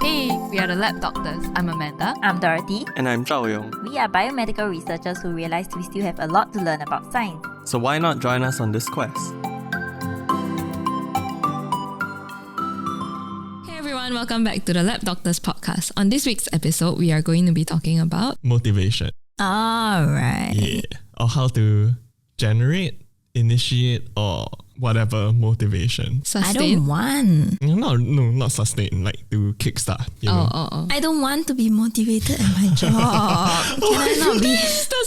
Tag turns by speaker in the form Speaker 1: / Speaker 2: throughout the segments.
Speaker 1: Hey, we are the Lab Doctors. I'm Amanda.
Speaker 2: I'm Dorothy.
Speaker 3: And I'm Zhao Yong.
Speaker 2: We are biomedical researchers who realized we still have a lot to learn about science.
Speaker 3: So why not join us on this quest?
Speaker 1: Hey everyone, welcome back to the Lab Doctors podcast. On this week's episode, we are going to be talking about
Speaker 4: motivation.
Speaker 2: Alright.
Speaker 4: Yeah. Or how to generate, initiate, or whatever motivation.
Speaker 2: I don't want.
Speaker 4: Not sustain, like to kickstart. You know?
Speaker 2: I don't want to be motivated at my job. Can I not be?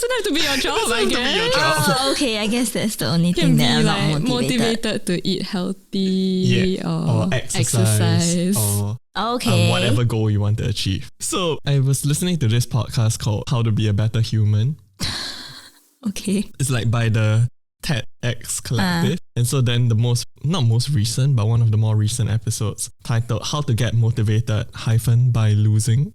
Speaker 1: doesn't have to be your job, I guess.
Speaker 2: Oh, okay. I guess that's the only thing that I'm not
Speaker 1: motivated to eat healthy
Speaker 4: or exercise. Or whatever goal you want to achieve. So I was listening to this podcast called How to Be a Better Human.
Speaker 2: Okay.
Speaker 4: It's like by the TEDx Collective. And so then the not most recent, but one of the more recent episodes titled How to Get Motivated by Losing ?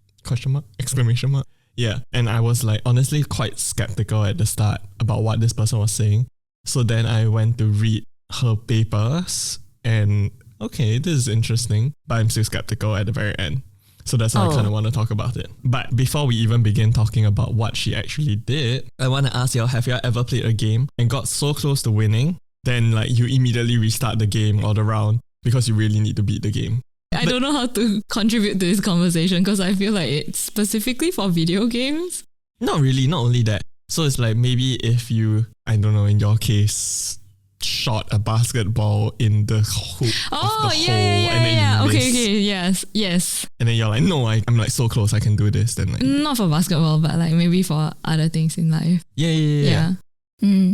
Speaker 4: Exclamation mark. Yeah. And I was like honestly quite skeptical at the start about what this person was saying. So then I went to read her papers and okay, this is interesting, but I'm still skeptical at the very end. So that's why I kind of want to talk about it. But before we even begin talking about what she actually did, I want to ask y'all, have y'all ever played a game and got so close to winning, then like you immediately restart the game or the round because you really need to beat the game?
Speaker 1: I don't know how to contribute to this conversation because I feel like it's specifically for video games.
Speaker 4: Not really, not only that. So it's like maybe if you, I don't know, in your case, shot a basketball in the hoop of the hole and then you miss.
Speaker 1: Okay, yes.
Speaker 4: And then you're like, no, I'm like so close, I can do this. Then like,
Speaker 1: not for basketball, but like maybe for other things in life.
Speaker 4: Yeah.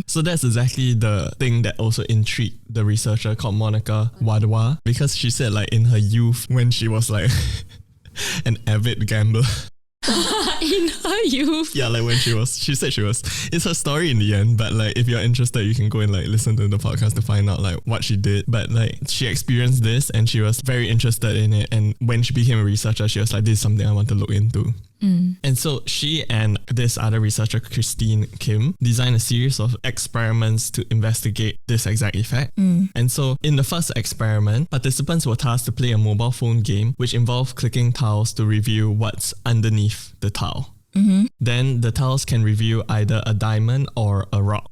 Speaker 4: So that's exactly the thing that also intrigued the researcher called Monica Wadwa, because she said like in her youth when she was like an avid gambler.
Speaker 1: In her youth.
Speaker 4: Yeah, like when she said she was. It's her story in the end, but like if you're interested, you can go and like listen to the podcast to find out like what she did. But like she experienced this and she was very interested in it. And when she became a researcher, she was like, this is something I want to look into. And so she and this other researcher, Christine Kim, designed a series of experiments to investigate this exact effect. And so in the first experiment, participants were tasked to play a mobile phone game which involved clicking tiles to reveal what's underneath the tile. Then the tiles can reveal either a diamond or a rock.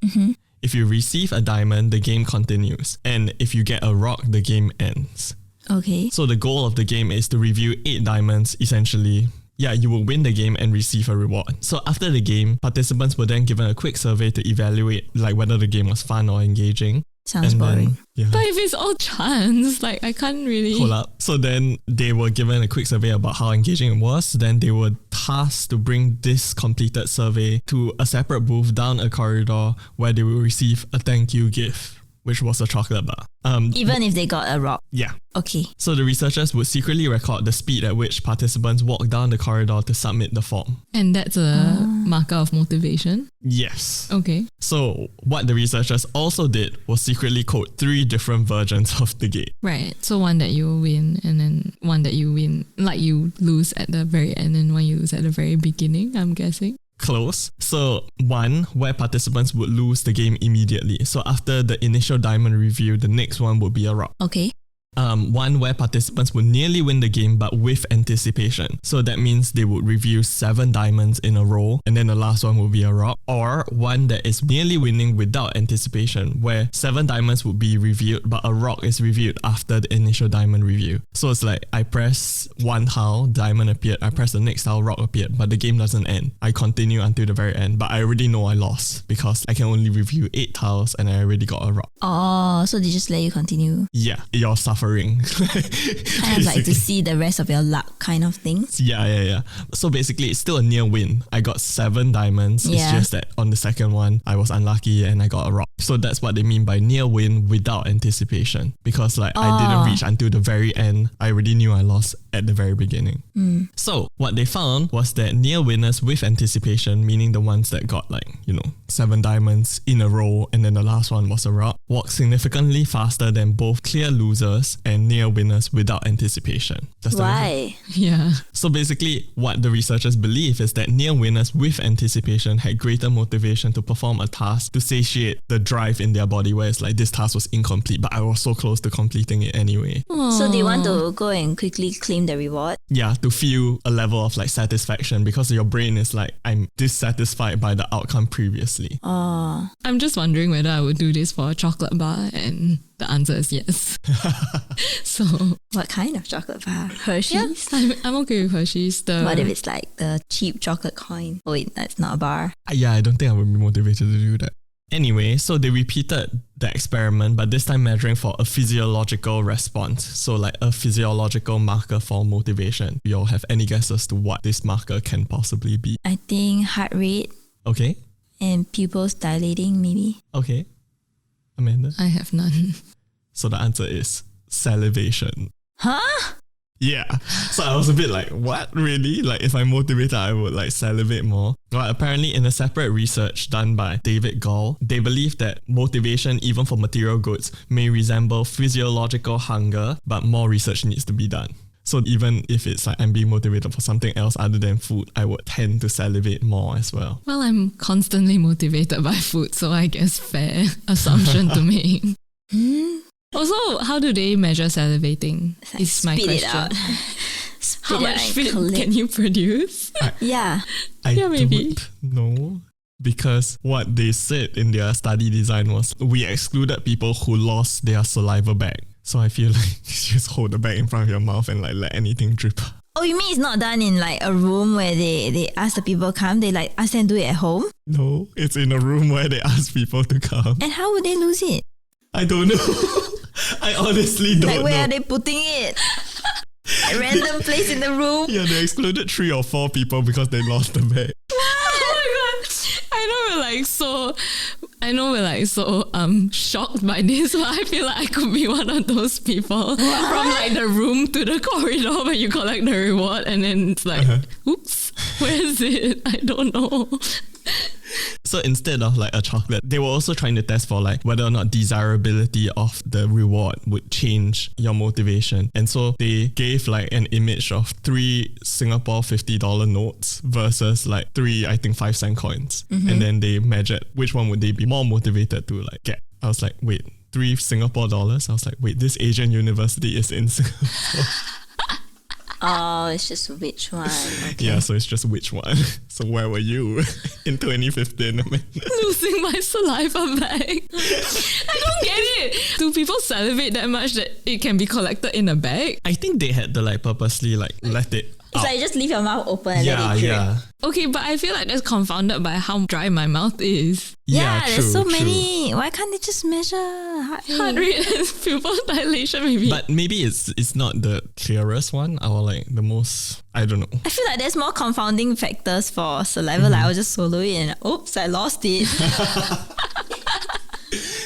Speaker 4: If you receive a diamond, the game continues. And if you get a rock, the game ends.
Speaker 2: Okay.
Speaker 4: So the goal of the game is to reveal 8 diamonds essentially. Yeah, you will win the game and receive a reward. So after the game, participants were then given a quick survey to evaluate like whether the game was fun or engaging.
Speaker 2: Sounds boring.
Speaker 1: But if it's all chance, like I can't really...
Speaker 4: Hold up. So then they were given a quick survey about how engaging it was. Then they were tasked to bring this completed survey to a separate booth down a corridor where they will receive a thank you gift, which was a chocolate bar.
Speaker 2: Even if they got a rock?
Speaker 4: Yeah.
Speaker 2: Okay.
Speaker 4: So the researchers would secretly record the speed at which participants walk down the corridor to submit the form.
Speaker 1: And that's a marker of motivation?
Speaker 4: Yes.
Speaker 1: Okay.
Speaker 4: So what the researchers also did was secretly code 3 different versions of the game.
Speaker 1: Right. So one that you win and then one that you win, like you lose at the very end and one you lose at the very beginning, I'm guessing.
Speaker 4: Close. So one where participants would lose the game immediately. So after the initial diamond review, the next one would be a rock.
Speaker 2: Okay.
Speaker 4: One where participants would nearly win the game but with anticipation. So that means they would review 7 diamonds in a row and then the last one would be a rock. Or one that is nearly winning without anticipation, where 7 diamonds would be reviewed but a rock is reviewed after the initial diamond review. So it's like I press one tile, diamond appeared, I press the next tile, rock appeared, but the game doesn't end. I continue until the very end, but I already know I lost because I can only review 8 tiles and I already got a rock.
Speaker 2: Oh, so they just let you continue?
Speaker 4: Yeah, you're suffering.
Speaker 2: Kind of like to see the rest of your luck kind of things.
Speaker 4: Yeah. So basically, it's still a near win. I got 7 diamonds.
Speaker 2: Yeah.
Speaker 4: It's just that on the second one, I was unlucky and I got a rock. So that's what they mean by near win without anticipation. Because like I didn't reach until the very end. I already knew I lost at the very beginning. So what they found was that near winners with anticipation, meaning the ones that got like, 7 diamonds in a row and then the last one was a rock, walked significantly faster than both clear losers and near winners without anticipation.
Speaker 2: Why?
Speaker 1: Yeah.
Speaker 4: So basically, what the researchers believe is that near winners with anticipation had greater motivation to perform a task to satiate the drive in their body, where it's like this task was incomplete, but I was so close to completing it anyway.
Speaker 2: So they want to go and quickly claim claim the reward.
Speaker 4: Yeah, to feel a level of like satisfaction because your brain is like, I'm dissatisfied by the outcome previously.
Speaker 2: Oh.
Speaker 1: I'm just wondering whether I would do this for a chocolate bar, and the answer is yes. So
Speaker 2: What kind of chocolate bar? Hershey's?
Speaker 1: I'm okay with Hershey's.
Speaker 2: What if it's like the cheap chocolate coin? Oh wait, that's not a bar.
Speaker 4: Yeah, I don't think I would be motivated to do that. Anyway, so they repeated the experiment, but this time measuring for a physiological response. So like a physiological marker for motivation. You all have any guesses to what this marker can possibly be?
Speaker 2: I think heart rate
Speaker 4: Okay.
Speaker 2: and pupils dilating maybe.
Speaker 4: Okay. Amanda?
Speaker 1: I have none.
Speaker 4: So the answer is salivation.
Speaker 2: Huh?
Speaker 4: Yeah. So I was a bit like, what? Really? Like if I'm motivated, I would like salivate more. Well, apparently in a separate research done by David Gall, they believe that motivation, even for material goods, may resemble physiological hunger, but more research needs to be done. So even if it's like I'm being motivated for something else other than food, I would tend to salivate more as well.
Speaker 1: Well, I'm constantly motivated by food, so I guess fair assumption to make. Also, how do they measure salivating?
Speaker 2: Like
Speaker 1: Is my
Speaker 2: spit
Speaker 1: question.
Speaker 2: it out. Spit
Speaker 1: How
Speaker 2: it
Speaker 1: much
Speaker 2: out and
Speaker 1: fit
Speaker 2: collect.
Speaker 1: can you produce?
Speaker 2: Yeah.
Speaker 4: I
Speaker 1: Yeah, maybe.
Speaker 4: don't know. Because what they said in their study design was we excluded people who lost their saliva bag. So I feel like you just hold the bag in front of your mouth and like let anything drip.
Speaker 2: Oh, you mean it's not done in like a room where they ask the people come, they like ask them to do it at home?
Speaker 4: No, it's in a room where they ask people to come.
Speaker 2: And how would they lose it?
Speaker 4: I don't know. I honestly don't
Speaker 2: Like where
Speaker 4: know.
Speaker 2: are they putting it? A random place in the room?
Speaker 4: Yeah, they excluded 3 or 4 people because they lost the bag.
Speaker 1: Oh my god! I know we're like so shocked by this, but I feel like I could be one of those people from like the room to the corridor where you collect the reward and then it's like, oops, where is it? I don't know.
Speaker 4: So instead of like a chocolate, they were also trying to test for like whether or not desirability of the reward would change your motivation. And so they gave like an image of 3 Singapore $50 notes versus like 3, I think 5-cent coins. And then they measured which one would they be more motivated to like get. I was like, wait, 3 Singapore dollars? I was like, wait, this Asian university is in Singapore.
Speaker 2: Oh, it's just which one? Okay.
Speaker 4: Yeah, so it's just which one. So where were you in 2015?
Speaker 1: Losing my saliva bag. I don't get it. Do people salivate that much that it can be collected in a bag?
Speaker 4: I think they had to like purposely like let it
Speaker 2: It's
Speaker 4: out.
Speaker 2: like you just leave your mouth open and let it drip.
Speaker 4: Yeah.
Speaker 1: Okay, but I feel like that's confounded by how dry my mouth is.
Speaker 2: Yeah,
Speaker 4: true,
Speaker 2: there's so
Speaker 4: true.
Speaker 2: many. Why can't they just measure heart
Speaker 1: Heart
Speaker 2: rate?
Speaker 1: rate and pupil dilation maybe.
Speaker 4: But maybe it's not the clearest one or like the most, I don't know.
Speaker 2: I feel like there's more confounding factors for saliva. Like I'll just swallow it and oops, I lost it.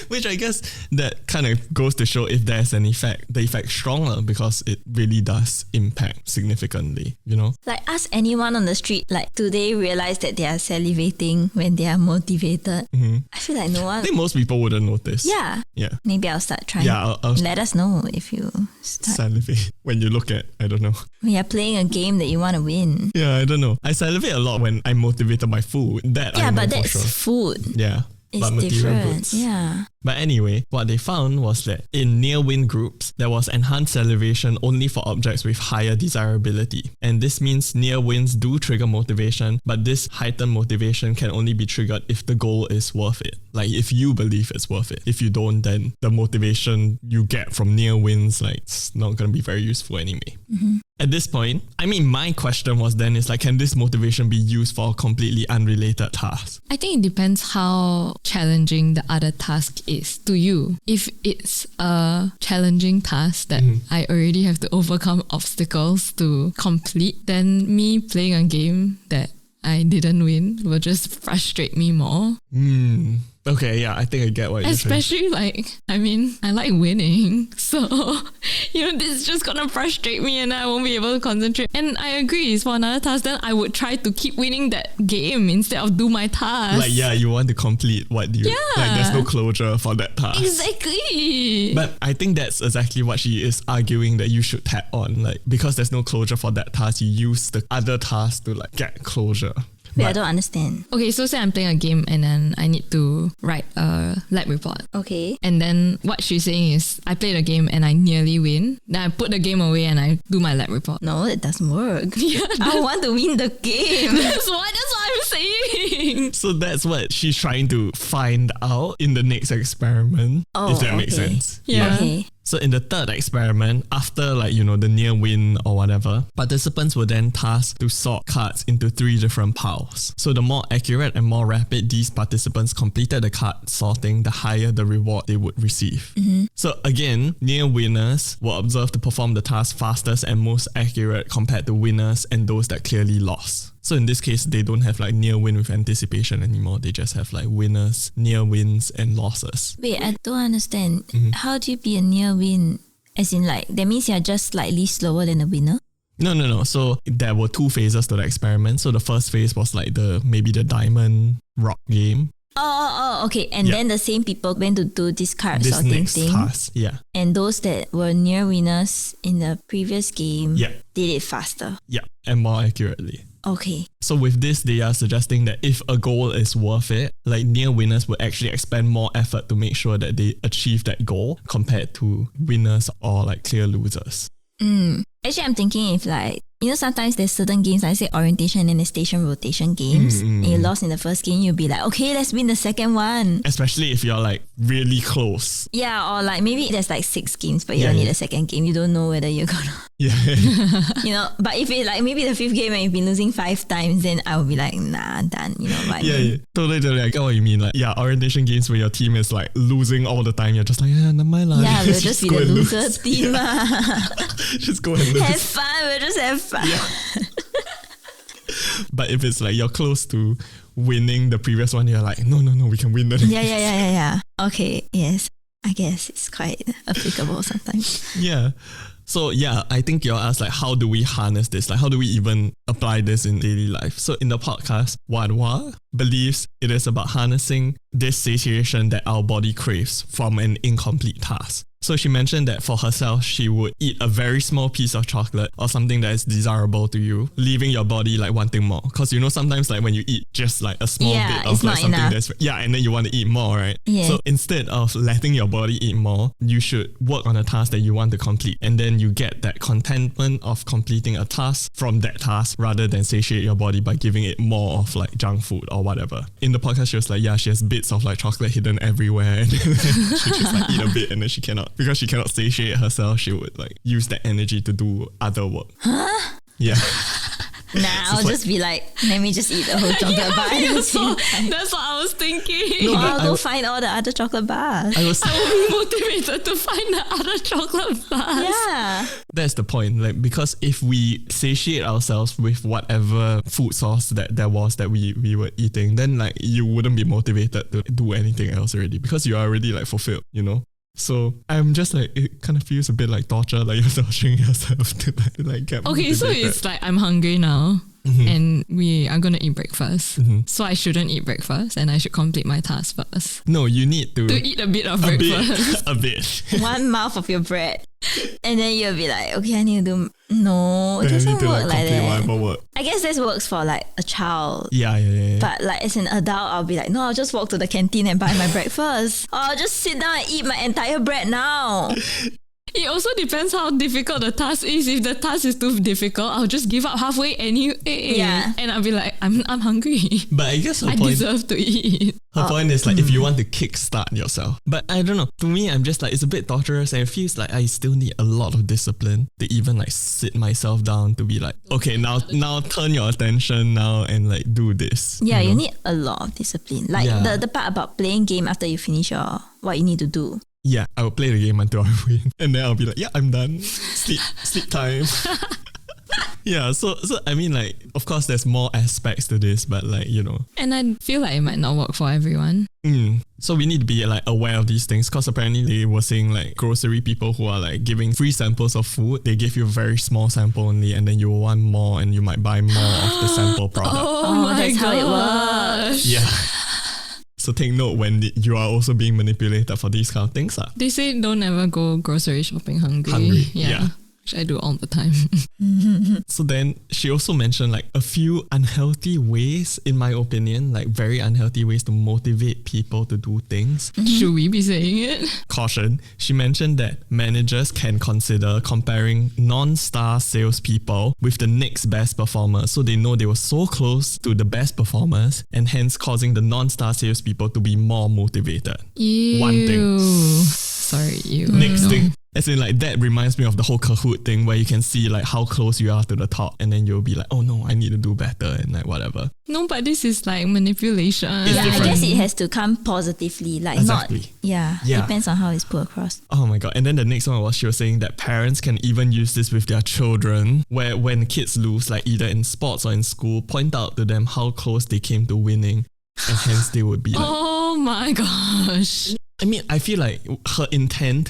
Speaker 4: Which I guess that kind of goes to show if there's an effect, the effect's stronger because it really does impact significantly, you know?
Speaker 2: Like ask anyone on the street, like do they realize that they are salivating when they are motivated? I feel like no
Speaker 4: I
Speaker 2: one.
Speaker 4: think most people wouldn't notice.
Speaker 2: Yeah.
Speaker 4: Yeah.
Speaker 2: Maybe I'll start trying.
Speaker 4: Yeah, I'll
Speaker 2: Let us know if you start.
Speaker 4: salivate when you look at, I don't know.
Speaker 2: When you're playing a game that you want to win.
Speaker 4: Yeah, I don't know. I salivate a lot when I'm motivated by food. That I
Speaker 2: Yeah,
Speaker 4: know
Speaker 2: but
Speaker 4: for
Speaker 2: that's
Speaker 4: sure.
Speaker 2: food.
Speaker 4: Yeah.
Speaker 2: It's
Speaker 4: but material
Speaker 2: different.
Speaker 4: goods.
Speaker 2: Yeah.
Speaker 4: But anyway, what they found was that in near-win groups, there was enhanced salivation only for objects with higher desirability. And this means near wins do trigger motivation, but this heightened motivation can only be triggered if the goal is worth it. Like if you believe it's worth it. If you don't, then the motivation you get from near wins, like it's not going to be very useful anyway. At this point, I mean, my question was then is like, can this motivation be used for a completely unrelated task?
Speaker 1: I think it depends how challenging the other task is to you. If it's a challenging task that I already have to overcome obstacles to complete, then me playing a game that I didn't win will just frustrate me more.
Speaker 4: Okay, yeah, I think I get what you're saying.
Speaker 1: Especially like, I mean, I like winning. So, this is just gonna frustrate me and I won't be able to concentrate. And I agree, for another task, then I would try to keep winning that game instead of do my task.
Speaker 4: Like, yeah, you want to complete what you...
Speaker 1: Yeah.
Speaker 4: Like, there's no closure for that task.
Speaker 1: Exactly.
Speaker 4: But I think that's exactly what she is arguing that you should tap on. Like, because there's no closure for that task, you use the other task to like get closure.
Speaker 2: Wait, I don't understand.
Speaker 1: Okay, so say I'm playing a game and then I need to write a lab report.
Speaker 2: Okay.
Speaker 1: And then what she's saying is, I played a game and I nearly win. Then I put the game away and I do my lab report.
Speaker 2: No, it doesn't work.
Speaker 1: Yeah,
Speaker 2: I want to win the game.
Speaker 1: that's what I'm saying.
Speaker 4: So that's what she's trying to find out in the next experiment, if that makes
Speaker 2: okay.
Speaker 4: sense.
Speaker 1: Yeah.
Speaker 2: Okay.
Speaker 4: So in the third experiment, after the near win or whatever, participants were then tasked to sort cards into 3 different piles. So the more accurate and more rapid these participants completed the card sorting, the higher the reward they would receive. So again, near winners were observed to perform the task fastest and most accurate compared to winners and those that clearly lost. So in this case, they don't have like near win with anticipation anymore. They just have like winners, near wins, and losses.
Speaker 2: Wait, I don't understand. How do you be a near win? As in like, that means you're just slightly slower than the winner?
Speaker 4: No. So there were 2 phases to the experiment. So the first phase was like maybe the diamond rock game.
Speaker 2: Okay. And then the same people went to do this card
Speaker 4: This
Speaker 2: sorting
Speaker 4: next
Speaker 2: thing.
Speaker 4: task, yeah.
Speaker 2: And those that were near winners in the previous game
Speaker 4: Yeah.
Speaker 2: did it faster.
Speaker 4: Yeah, and more accurately.
Speaker 2: Okay.
Speaker 4: So with this, they are suggesting that if a goal is worth it, like near winners would actually expend more effort to make sure that they achieve that goal compared to winners or like clear losers.
Speaker 2: Actually, I'm thinking if like, sometimes there's certain games, like say orientation and the station rotation games, and you lost in the first game, you'll be like, okay, let's win the second one.
Speaker 4: Especially if you're like really close.
Speaker 2: Yeah, or like maybe there's like 6 games, but you don't need a second game. You don't know whether you're gonna,
Speaker 4: Yeah.
Speaker 2: but if it like maybe the 5th game and you've been losing 5 times, then I will be like, nah, done, But
Speaker 4: Yeah. Totally. I get what you mean. Like, yeah, orientation games where your team is like losing all the time. You're just like, yeah, not my life.
Speaker 2: Yeah, we'll just be
Speaker 4: go
Speaker 2: the
Speaker 4: and
Speaker 2: loser
Speaker 4: lose.
Speaker 2: team.
Speaker 4: Just go and lose.
Speaker 2: Have fun, we'll just have fun.
Speaker 4: But if it's like you're close to winning the previous one, you're like, no, we can win that.
Speaker 2: Yeah. Okay, yes. I guess it's quite applicable sometimes.
Speaker 4: Yeah. So yeah, I think you're asked like, how do we harness this? Like, how do we even apply this in daily life? So in the podcast, Wadwa believes it is about harnessing this satiation that our body craves from an incomplete task. So she mentioned that for herself, she would eat a very small piece of chocolate or something that is desirable to you, leaving your body like wanting more. Because sometimes like when you eat just like a small bit of like something that's, and then you want to eat more, right?
Speaker 2: Yeah.
Speaker 4: So instead of letting your body eat more, you should work on a task that you want to complete. And then you get that contentment of completing a task from that task rather than satiate your body by giving it more of like junk food or whatever. In the podcast, she was like, she has bits of like chocolate hidden everywhere. And then she just like eat a bit and then she cannot. Because she cannot satiate herself, she would like use that energy to do other work. Huh? Yeah.
Speaker 2: Nah, I'll just be like, let me just eat the whole chocolate bar.
Speaker 1: That's what I was thinking.
Speaker 4: No,
Speaker 2: I'll go find all the other chocolate bars.
Speaker 1: I will be motivated to find the other chocolate bars.
Speaker 2: Yeah.
Speaker 4: That's the point. Like, because if we satiate ourselves with whatever food source that there was that we were eating, then like you wouldn't be motivated to do anything else already because you are already like fulfilled, So I'm just like, it kind of feels a bit like torture, like you're torturing yourself to like get motivated.
Speaker 1: So it's like I'm hungry now and we are going to eat breakfast. So I shouldn't eat breakfast and I should complete my task first.
Speaker 4: No, you need to
Speaker 1: eat a bit of breakfast.
Speaker 4: A bit.
Speaker 2: One mouth of your bread. And then you'll be like, okay, I need to do... No, it doesn't work like that.
Speaker 4: Work.
Speaker 2: I guess this works for like a child.
Speaker 4: Yeah.
Speaker 2: But like as an adult, I'll be like, no, I'll just walk to the canteen and buy my breakfast. Or I'll just sit down and eat my entire bread now.
Speaker 1: It also depends how difficult the task is. If the task is too difficult, I'll just give up halfway anyway.
Speaker 2: Yeah.
Speaker 1: And I'll be like, I'm hungry.
Speaker 4: But I guess
Speaker 1: I deserve to eat.
Speaker 4: Her point is like if you want to kickstart yourself. But I don't know. To me, I'm just like, it's a bit torturous and it feels like I still need a lot of discipline to even like sit myself down to be like, okay, now turn your attention now and like do this.
Speaker 2: Yeah, you need a lot of discipline. Like the part about playing game after you finish what you need to do.
Speaker 4: Yeah, I will play the game until I win. And then I'll be like, yeah, I'm done. Sleep time. Yeah, so I mean like, of course there's more aspects to this, but like,
Speaker 1: And I feel like it might not work for everyone.
Speaker 4: So we need to be like aware of these things because apparently they were saying like grocery people who are like giving free samples of food, they give you a very small sample only and then you will want more and you might buy more of the sample product.
Speaker 1: Oh my
Speaker 2: that's
Speaker 1: gosh.
Speaker 2: how it works.
Speaker 4: Yeah. So take note when you are also being manipulated for these kind of things.
Speaker 1: They say don't ever go grocery shopping hungry.
Speaker 4: Yeah.
Speaker 1: which I do all the time.
Speaker 4: So then she also mentioned like a few unhealthy ways, in my opinion, like very unhealthy ways to motivate people to do things.
Speaker 1: Should we be saying it?
Speaker 4: Caution, she mentioned that managers can consider comparing non-star salespeople with the next best performers, so they know they were so close to the best performers and hence causing the non-star salespeople to be more motivated.
Speaker 1: Ew.
Speaker 4: One thing.
Speaker 1: Sorry, you.
Speaker 4: Next thing. As in like that reminds me of the whole Kahoot thing where you can see like how close you are to the top and then you'll be like, oh no, I need to do better and like whatever.
Speaker 1: No, but this is like manipulation.
Speaker 4: It's
Speaker 2: Yeah, I
Speaker 4: different.
Speaker 2: guess it has to come positively, like
Speaker 4: Exactly.
Speaker 2: not. Yeah, depends on how it's put across.
Speaker 4: Oh my god. And then the next one was she was saying that parents can even use this with their children, where when kids lose, like either in sports or in school, point out to them how close they came to winning and hence they would be like,
Speaker 1: Oh my gosh.
Speaker 4: I mean, I feel like her intent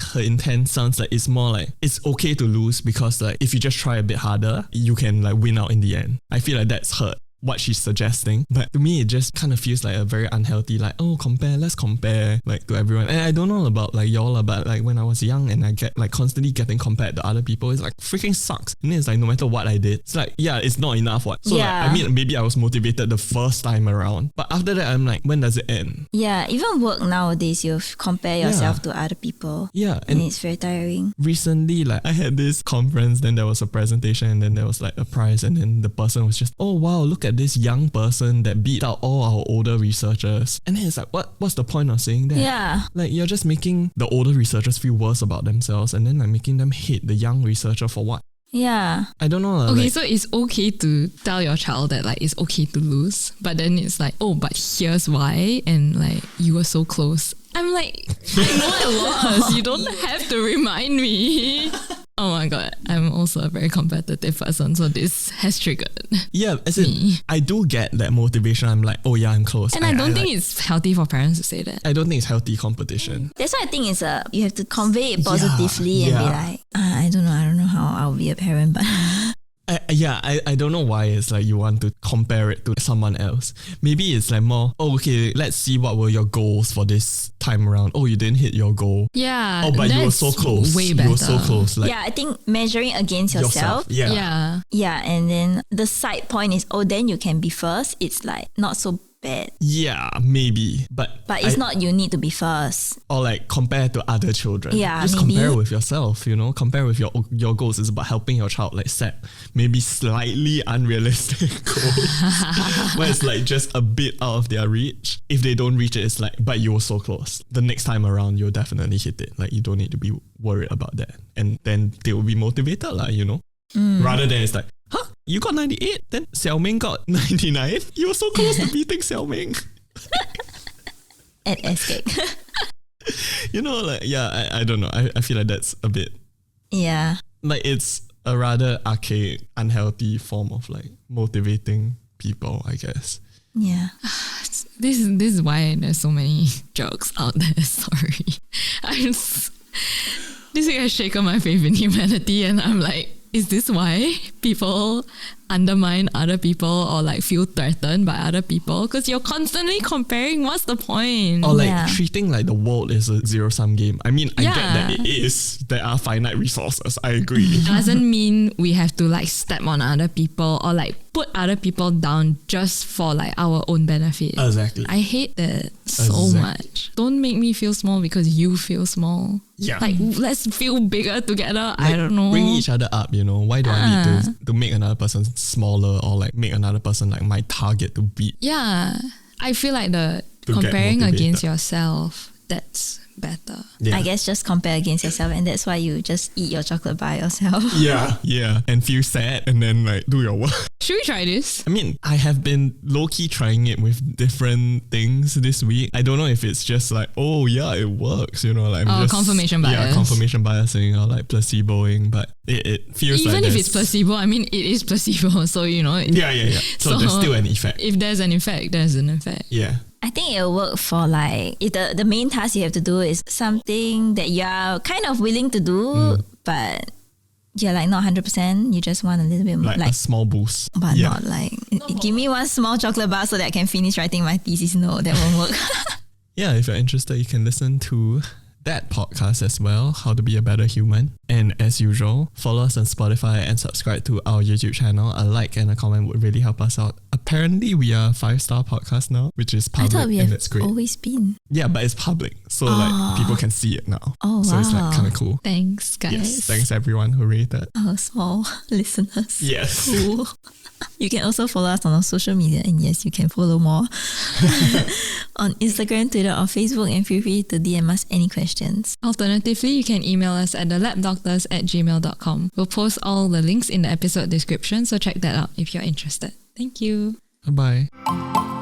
Speaker 4: sounds like it's more like it's okay to lose because like if you just try a bit harder, you can like win out in the end. I feel like that's what she's suggesting. But to me, it just kind of feels like a very unhealthy, like, oh, let's compare like to everyone. And I don't know about like y'all, but like when I was young and I get like constantly getting compared to other people, it's like freaking sucks. And then it's like no matter what I did, it's like, yeah, it's not enough. What? So
Speaker 2: Yeah.
Speaker 4: like, I mean, maybe I was motivated the first time around, but after that, I'm like, when does it end?
Speaker 2: Yeah, even work nowadays, you compare yourself to other people.
Speaker 4: Yeah.
Speaker 2: And it's very tiring.
Speaker 4: Recently, like I had this conference, then there was a presentation and then there was like a prize and then the person was just, oh wow, look at this young person that beat out all our older researchers. And then it's like, what's the point of saying that?
Speaker 2: Yeah.
Speaker 4: Like you're just making the older researchers feel worse about themselves and then like making them hate the young researcher for what?
Speaker 2: Yeah.
Speaker 4: I don't know.
Speaker 1: Okay,
Speaker 4: like,
Speaker 1: so it's okay to tell your child that like it's okay to lose, but then it's like, oh, but here's why, and like you were so close. I'm like, I know I lost. You don't have to remind me. Oh my god, I'm also a very competitive person, so this has triggered.
Speaker 4: yeah, as in,
Speaker 1: me.
Speaker 4: I do get that motivation. I'm like, oh yeah, I'm close.
Speaker 1: And I don't think
Speaker 4: like,
Speaker 1: it's healthy for parents to say that.
Speaker 4: I don't think it's healthy competition.
Speaker 2: That's why I think it's you have to convey it positively and be
Speaker 4: yeah.
Speaker 2: like, I don't know how I'll be a parent, but
Speaker 4: I don't know why it's like you want to compare it to someone else. Maybe it's like more, oh, okay, let's see what were your goals for this time around. Oh, you didn't hit your goal.
Speaker 1: Yeah.
Speaker 4: Oh, but you were
Speaker 1: that's
Speaker 4: so close.
Speaker 1: Way better.
Speaker 4: You were so close. Like
Speaker 2: yeah, I think measuring against yourself.
Speaker 4: Yeah.
Speaker 1: Yeah.
Speaker 2: Yeah, and then the side point is, oh, then you can be first. It's like not so bad.
Speaker 4: Yeah, maybe. But
Speaker 2: It's not you need to be first.
Speaker 4: or like compare to other children.
Speaker 2: Yeah,
Speaker 4: just
Speaker 2: maybe.
Speaker 4: compare with yourself, you know, compare with your goals. It's about helping your child like set maybe slightly unrealistic goals where it's like just a bit out of their reach. If they don't reach it, it's like, but you were so close. The next time around, you'll definitely hit it. Like you don't need to be worried about that. And then they will be motivated, like, you know, rather than it's like, huh, you got 98, then Xiao Ming got 99. You were so close to beating Xiao Ming.
Speaker 2: At escape.
Speaker 4: You know, like, yeah, I don't know. I feel like that's a bit,
Speaker 2: Yeah.
Speaker 4: like it's a rather archaic, unhealthy form of like motivating people, I guess.
Speaker 2: Yeah.
Speaker 1: This is why there's so many jokes out there. Sorry. This week I've shaken my faith in humanity and I'm like, is this why people undermine other people or like feel threatened by other people? Because you're constantly comparing. What's the point?
Speaker 4: Or like
Speaker 2: Yeah.
Speaker 4: treating like the world is a zero-sum game. I mean, I get that
Speaker 1: Yeah.
Speaker 4: it is. There are finite resources. I agree.
Speaker 1: Doesn't mean we have to like step on other people or like put other people down just for like our own benefit.
Speaker 4: Exactly.
Speaker 1: I hate that so
Speaker 4: Exactly.
Speaker 1: much. Don't make me feel small because you feel small.
Speaker 4: Yeah.
Speaker 1: Like let's feel bigger together. I don't know.
Speaker 4: Bring each other up, you know. Why do I need to make another person smaller or like make another person like my target to beat?
Speaker 1: Yeah. I feel like the
Speaker 4: To get
Speaker 1: comparing
Speaker 4: motivated.
Speaker 1: against yourself, that's better.
Speaker 4: Yeah.
Speaker 2: I guess just compare against yourself, and that's why you just eat your chocolate by yourself.
Speaker 4: Yeah. Yeah. And feel sad and then like do your work.
Speaker 1: Should we try this?
Speaker 4: I mean, I have been low-key trying it with different things this week. I don't know if it's just like, oh yeah, it works, you know, like I'm just
Speaker 1: confirmation bias.
Speaker 4: Yeah, confirmation biasing or like placeboing, but it feels
Speaker 1: Even
Speaker 4: like
Speaker 1: if
Speaker 4: there's-
Speaker 1: it's placebo, I mean it is placebo, so you know.
Speaker 4: Yeah. So there's still an effect.
Speaker 1: If there's an effect, there's an effect.
Speaker 4: Yeah.
Speaker 2: I think it'll work for like if the main task you have to do is something that you're kind of willing to do, but you're like not 100%. You just want a little bit more,
Speaker 4: Like a small boost.
Speaker 2: but
Speaker 4: Yeah.
Speaker 2: not like give me one small chocolate bar so that I can finish writing my thesis. No, that won't work.
Speaker 4: Yeah, if you're interested, you can listen to that podcast as well, How to Be a Better Human. And as usual, follow us on Spotify and subscribe to our YouTube channel. A like and a comment would really help us out. Apparently, we are a 5-star podcast now, which is public.
Speaker 2: I thought we
Speaker 4: and
Speaker 2: have
Speaker 4: that's great.
Speaker 2: always been.
Speaker 4: Yeah, but it's public. So like people can see it now.
Speaker 2: Oh,
Speaker 4: so it's like
Speaker 2: wow.
Speaker 4: kind of cool.
Speaker 1: Thanks, guys.
Speaker 4: Yes, thanks everyone who rated.
Speaker 2: Our small listeners.
Speaker 4: Yes.
Speaker 2: Cool. You can also follow us on our social media, and yes, you can follow more on Instagram, Twitter, or Facebook, and feel free to DM us any questions.
Speaker 1: Alternatively, you can email us at thelabdoctors@gmail.com. We'll post all the links in the episode description, so check that out if you're interested. Thank you.
Speaker 4: Bye-bye.